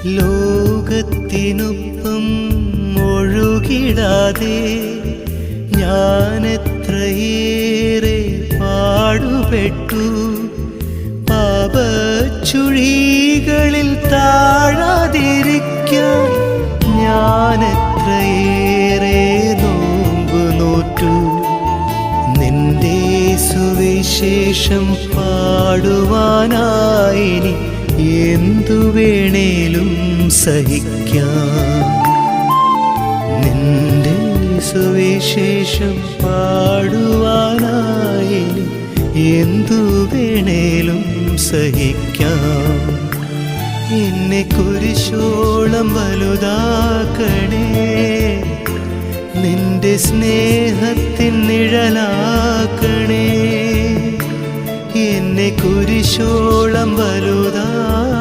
ലോകത്തിനൊപ്പം ഒഴുകിടാതെ ഞാനെത്രയേറെ പാടുപെട്ടു. പാപച്ചുഴികളിൽ താഴാതിരിക്കാൻ ഞാനെത്രയേറെ നോമ്പ് നോറ്റു. നിന്റെ സുവിശേഷം പാടുവാനായി എന്തു വേണേലും സഹിക്കാം. നിന്റെ സുവിശേഷം പാടുവാനായി എന്തു വേണേലും സഹിക്കാം. എന്നെ കുരിശോളം വലുതാക്കണേ, നിന്റെ സ്നേഹത്തിൻ നിഴലാക്കണേ. എന്നെ കുരിശോളം വലുതാക്കണേ,